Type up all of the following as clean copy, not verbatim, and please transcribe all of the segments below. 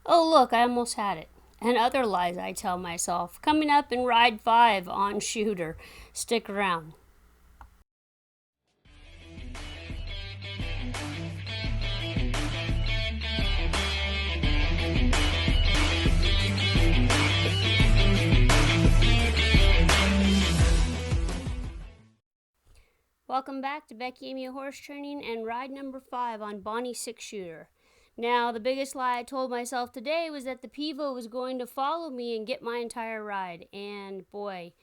Oh, look, I almost had it. And other lies I tell myself. Coming up in Ride 5 on Shooter. Stick around. Welcome back to Becky, Amio Horse Training and ride number 5 on Bonnys Six Shooter. Now, the biggest lie I told myself today was that the Pivo was going to follow me and get my entire ride. And boy,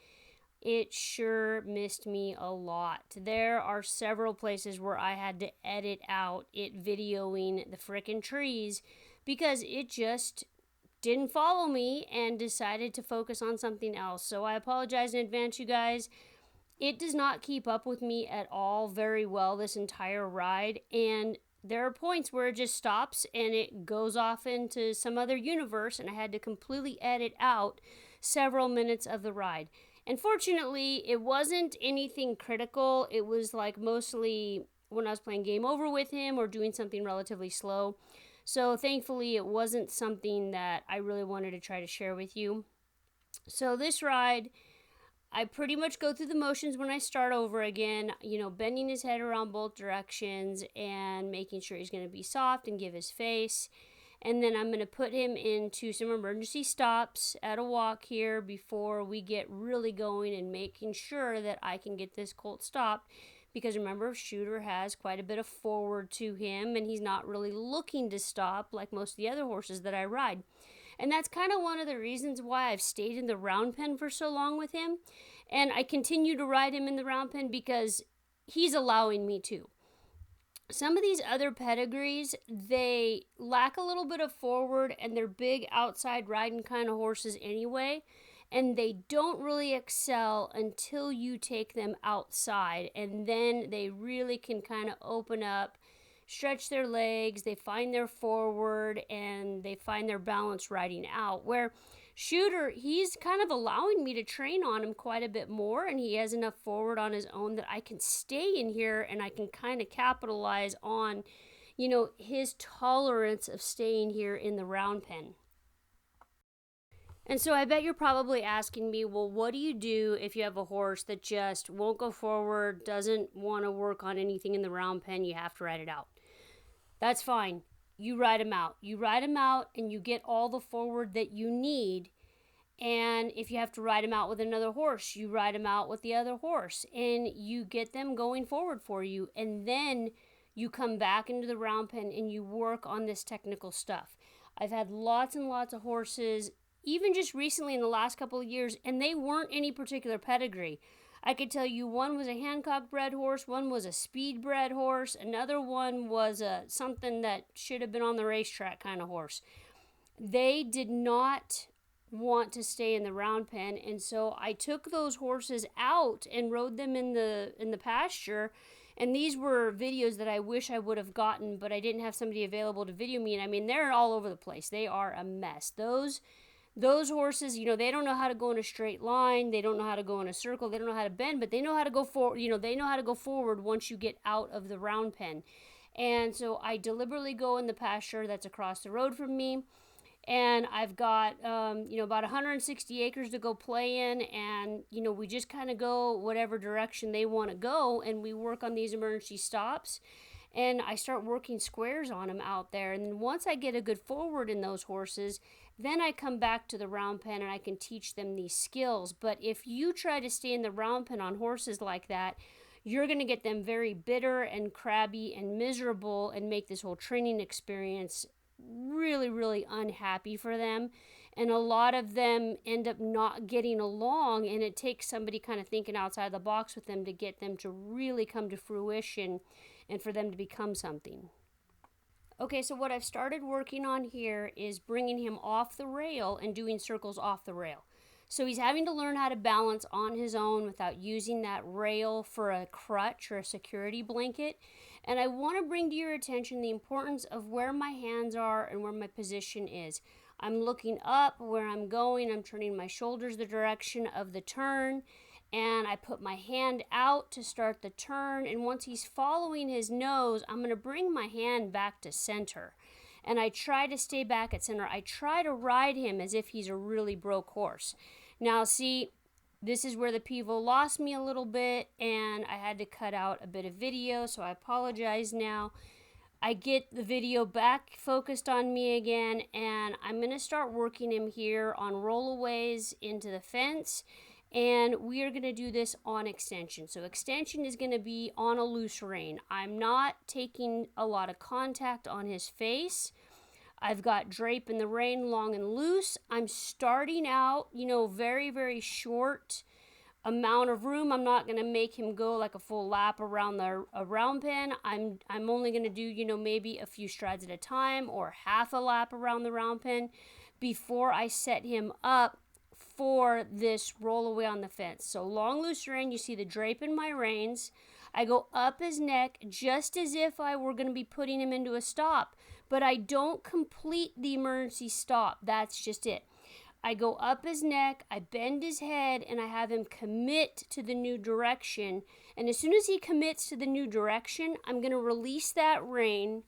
it sure missed me a lot. There are several places where I had to edit out it videoing the frickin' trees because it just didn't follow me and decided to focus on something else. So I apologize in advance, you guys. It does not keep up with me at all very well this entire ride, and there are points where it just stops and it goes off into some other universe, and I had to completely edit out several minutes of the ride. And fortunately, it wasn't anything critical. It was like mostly when I was playing game over with him or doing something relatively slow. So thankfully, it wasn't something that I really wanted to try to share with you. So this ride, I pretty much go through the motions when I start over again, bending his head around both directions and making sure he's going to be soft and give his face. And then I'm going to put him into some emergency stops at a walk here before we get really going and making sure that I can get this colt stopped. Because remember, Shooter has quite a bit of forward to him and he's not really looking to stop like most of the other horses that I ride. And that's kind of one of the reasons why I've stayed in the round pen for so long with him. And I continue to ride him in the round pen because he's allowing me to. Some of these other pedigrees, they lack a little bit of forward and they're big outside riding kind of horses anyway. And they don't really excel until you take them outside. And then they really can kind of open up, stretch their legs, they find their forward, and they find their balance riding out. Where Shooter, he's kind of allowing me to train on him quite a bit more, and he has enough forward on his own that I can stay in here and I can kind of capitalize on, his tolerance of staying here in the round pen. And so I bet you're probably asking me, well, what do you do if you have a horse that just won't go forward, doesn't want to work on anything in the round pen, you have to ride it out? That's fine. You ride him out. You ride him out and you get all the forward that you need. And if you have to ride him out with another horse, you ride him out with the other horse and you get them going forward for you. And then you come back into the round pen and you work on this technical stuff. I've had lots and lots of horses, even just recently in the last couple of years, and they weren't any particular pedigree. I could tell you one was a Hancock bred horse, one was a speed bred horse, another one was something that should have been on the racetrack kind of horse. They did not want to stay in the round pen, and so I took those horses out and rode them in the pasture. And these were videos that I wish I would have gotten, but I didn't have somebody available to video me. And I mean, they're all over the place. They are a mess. Those horses, they don't know how to go in a straight line. They don't know how to go in a circle. They don't know how to bend, but they know how to go forward. They know how to go forward once you get out of the round pen. And so I deliberately go in the pasture that's across the road from me. And I've got, about 160 acres to go play in. And, we just kind of go whatever direction they want to go. And we work on these emergency stops. And I start working squares on them out there. And then once I get a good forward in those horses, then I come back to the round pen and I can teach them these skills. But if you try to stay in the round pen on horses like that, you're going to get them very bitter and crabby and miserable and make this whole training experience really, really unhappy for them. And a lot of them end up not getting along, and it takes somebody kind of thinking outside the box with them to get them to really come to fruition and for them to become something. Okay, so what I've started working on here is bringing him off the rail and doing circles off the rail. So he's having to learn how to balance on his own without using that rail for a crutch or a security blanket. And I want to bring to your attention the importance of where my hands are and where my position is. I'm looking up where I'm going. I'm turning my shoulders the direction of the turn. And I put my hand out to start the turn. And once he's following his nose, I'm going to bring my hand back to center. and I try to stay back at center. I try to ride him as if he's a really broke horse. Now see, this is where the pivot lost me a little bit, and I had to cut out a bit of video, so I apologize now. I get the video back focused on me again, and I'm going to start working him here on rollaways into the fence, and we are going to do this on extension. So extension is going to be on a loose rein. I'm not taking a lot of contact on his face. I've got drape in the rein long and loose. I'm starting out, very, very short amount of room. I'm not going to make him go like a full lap around the round pen. I'm only going to do, maybe a few strides at a time or half a lap around the round pen before I set him up for this roll away on the fence. So long loose rein, you see the drape in my reins. I go up his neck just as if I were going to be putting him into a stop, but I don't complete the emergency stop. That's just it. I go up his neck, I bend his head, and I have him commit to the new direction. And as soon as he commits to the new direction, I'm going to release that rein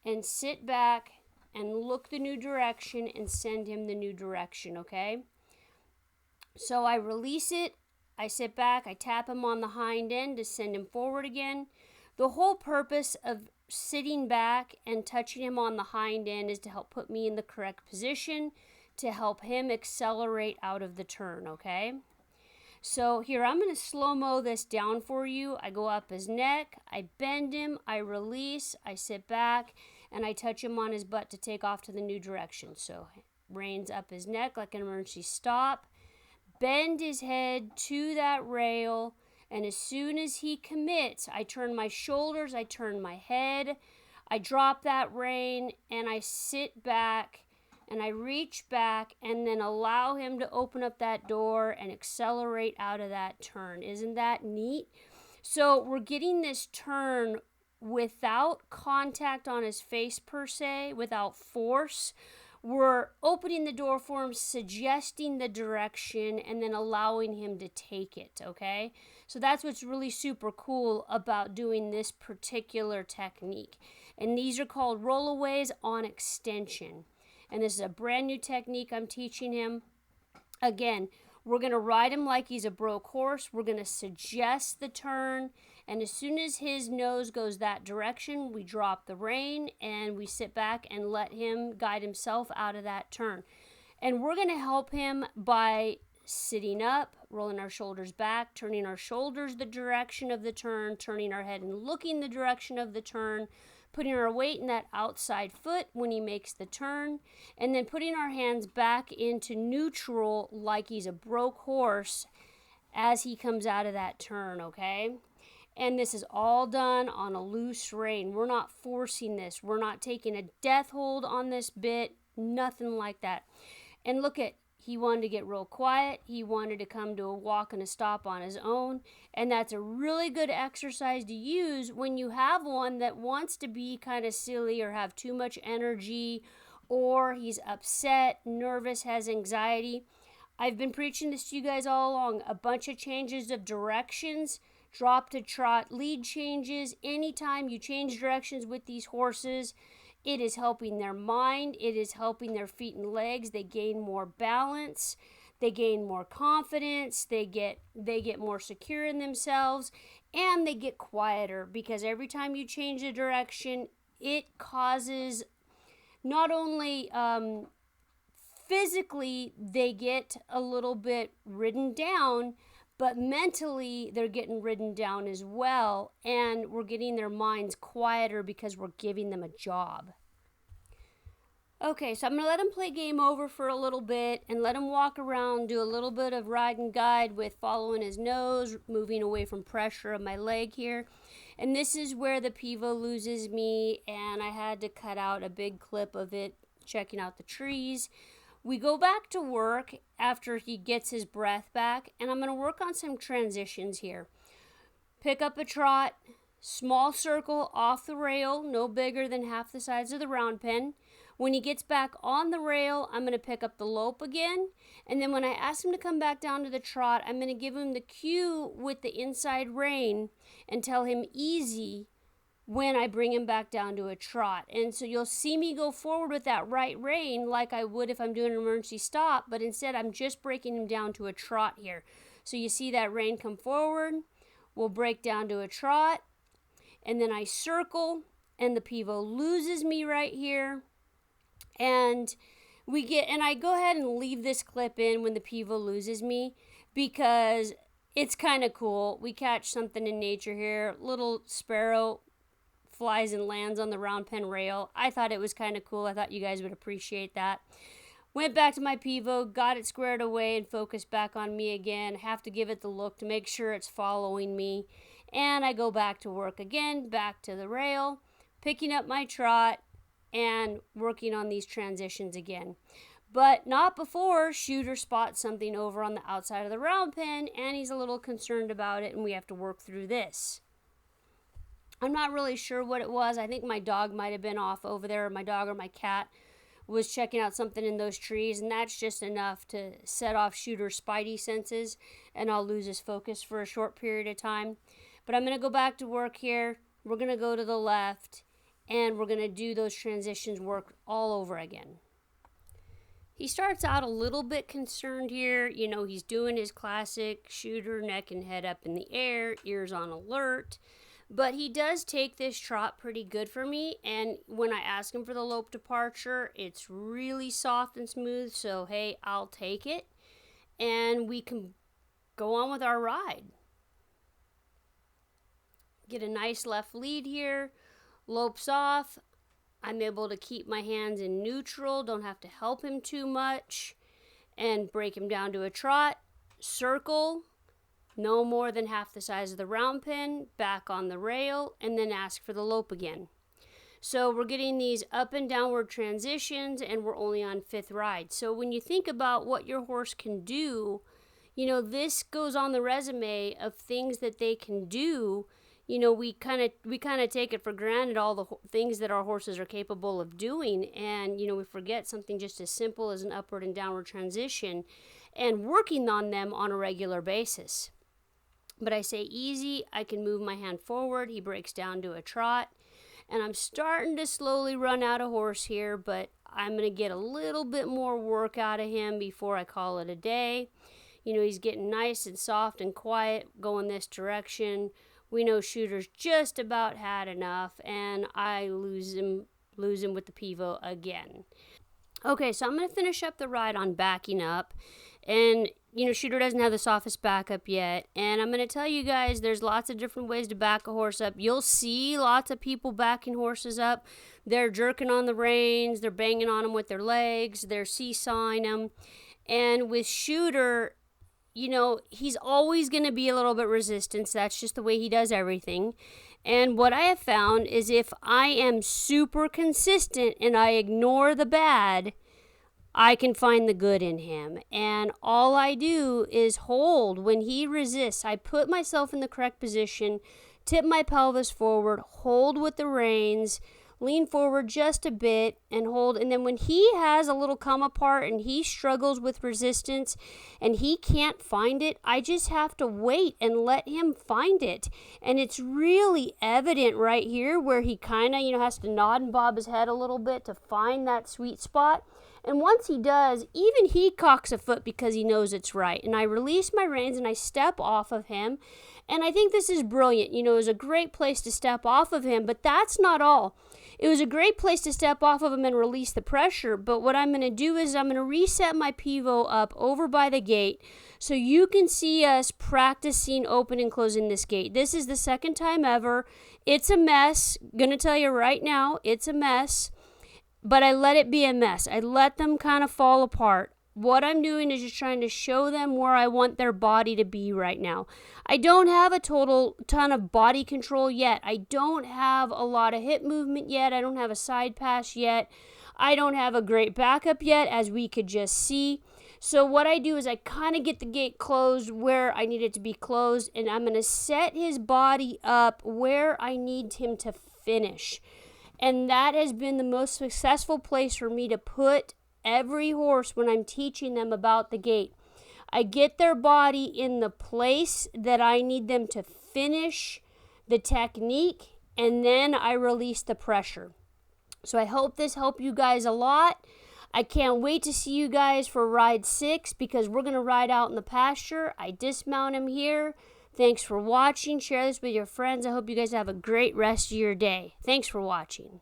and sit back and look the new direction and send him the new direction, okay? So I release it, I sit back, I tap him on the hind end to send him forward again. The whole purpose of sitting back and touching him on the hind end is to help put me in the correct position, to help him accelerate out of the turn, okay? So here, I'm going to slow-mo this down for you. I go up his neck, I bend him, I release, I sit back, and I touch him on his butt to take off to the new direction. So reins up his neck like an emergency stop, bend his head to that rail, and as soon as he commits, I turn my shoulders, I turn my head, I drop that rein, and I sit back, and I reach back and then allow him to open up that door and accelerate out of that turn. Isn't that neat? So we're getting this turn without contact on his face per se, without force. We're opening the door for him, suggesting the direction, and then allowing him to take it, okay? So that's what's really super cool about doing this particular technique. And these are called rollaways on extension. And this is a brand new technique I'm teaching him. Again, we're going to ride him like he's a broke horse. We're going to suggest the turn. And as soon as his nose goes that direction, we drop the rein and we sit back and let him guide himself out of that turn. And we're going to help him by sitting up, rolling our shoulders back, turning our shoulders the direction of the turn, turning our head and looking the direction of the turn, putting our weight in that outside foot when he makes the turn, and then putting our hands back into neutral like he's a broke horse as he comes out of that turn, okay? And this is all done on a loose rein. We're not forcing this. We're not taking a death hold on this bit, nothing like that. And look at, he wanted to get real quiet. He wanted to come to a walk and a stop on his own. And that's a really good exercise to use when you have one that wants to be kind of silly or have too much energy, or he's upset, nervous, has anxiety. I've been preaching this to you guys all along. A bunch of changes of directions, drop to trot, lead changes. Anytime you change directions with these horses, it is helping their mind. It is helping their feet and legs. They gain more balance. They gain more confidence. They get more secure in themselves. And they get quieter because every time you change the direction, it causes not only physically they get a little bit ridden down, but mentally they're getting ridden down as well, and we're getting their minds quieter because we're giving them a job. Okay, so I'm going to let him play game over for a little bit and let him walk around, do a little bit of ride and guide with following his nose, moving away from pressure of my leg here. And this is where the pivot loses me, and I had to cut out a big clip of it checking out the trees. We go back to work after he gets his breath back, and I'm going to work on some transitions here. Pick up a trot, small circle off the rail, no bigger than half the size of the round pen. When he gets back on the rail, I'm going to pick up the lope again, and then when I ask him to come back down to the trot, I'm going to give him the cue with the inside rein and tell him easy when I bring him back down to a trot. And so you'll see me go forward with that right rein like I would if I'm doing an emergency stop, but instead I'm just breaking him down to a trot here. So you see that rein come forward, we'll break down to a trot, and then I circle, and the pivot loses me right here. And I go ahead and leave this clip in when the pivot loses me because it's kind of cool. We catch something in nature here. Little sparrow flies and lands on the round pen rail. I thought it was kind of cool. I thought you guys would appreciate that. Went back to my pivot, got it squared away and focused back on me again. Have to give it the look to make sure it's following me. And I go back to work again, back to the rail, picking up my trot and working on these transitions again. But not before Shooter spots something over on the outside of the round pen, and he's a little concerned about it, and we have to work through this. I'm not really sure what it was. I think my dog might have been off over there, or my dog or my cat was checking out something in those trees, and that's just enough to set off Shooter's spidey senses, and I'll lose his focus for a short period of time. But I'm going to go back to work here. We're going to go to the left, and we're going to do those transitions work all over again. He starts out a little bit concerned here. You know, he's doing his classic Shooter, neck and head up in the air, ears on alert. But he does take this trot pretty good for me, and when I ask him for the lope departure, it's really soft and smooth, so hey, I'll take it, and we can go on with our ride. Get a nice left lead here, lopes off. I'm able to keep my hands in neutral, don't have to help him too much, and break him down to a trot, circle, no more than half the size of the round pin, back on the rail, and then ask for the lope again. So we're getting these up and downward transitions, and we're only on 5th ride. So when you think about what your horse can do, you know, this goes on the resume of things that they can do. You know, we kind of take it for granted, all the things that our horses are capable of doing, and you know, we forget something just as simple as an upward and downward transition and working on them on a regular basis. But I say easy, I can move my hand forward, he breaks down to a trot, and I'm starting to slowly run out of horse here, but I'm going to get a little bit more work out of him before I call it a day. You know, he's getting nice and soft and quiet going this direction. We know Shooter's just about had enough, and I lose him with the pivot again. Okay, so I'm going to finish up the ride on backing up, and you know, Shooter doesn't have the softest backup yet, and I'm going to tell you guys there's lots of different ways to back a horse up. You'll see lots of people backing horses up. They're jerking on the reins, they're banging on them with their legs, they're seesawing them, and with Shooter, you know, he's always going to be a little bit resistant. That's just the way he does everything. And what I have found is if I am super consistent and I ignore the bad, I can find the good in him. And all I do is hold. When he resists, I put myself in the correct position, tip my pelvis forward, hold with the reins, lean forward just a bit and hold. And then when he has a little come apart and he struggles with resistance and he can't find it, I just have to wait and let him find it. And it's really evident right here where he kind of, you know, has to nod and bob his head a little bit to find that sweet spot. And once he does, even he cocks a foot because he knows it's right. And I release my reins and I step off of him. And I think this is brilliant. You know, it was a great place to step off of him, but that's not all. It was a great place to step off of him and release the pressure, but what I'm going to do is I'm going to reset my pivot up over by the gate so you can see us practicing open and closing this gate. This is the second time ever. It's a mess. Going to tell you right now, it's a mess, but I let it be a mess. I let them kind of fall apart. What I'm doing is just trying to show them where I want their body to be right now. I don't have a total ton of body control yet. I don't have a lot of hip movement yet. I don't have a side pass yet. I don't have a great backup yet, as we could just see. So what I do is I kind of get the gate closed where I need it to be closed, and I'm going to set his body up where I need him to finish. And that has been the most successful place for me to put every horse when I'm teaching them about the gait. I get their body in the place that I need them to finish the technique and then I release the pressure. So I hope this helped you guys a lot. I can't wait to see you guys for ride 6 because we're going to ride out in the pasture. I dismount him here. Thanks for watching. Share this with your friends. I hope you guys have a great rest of your day. Thanks for watching.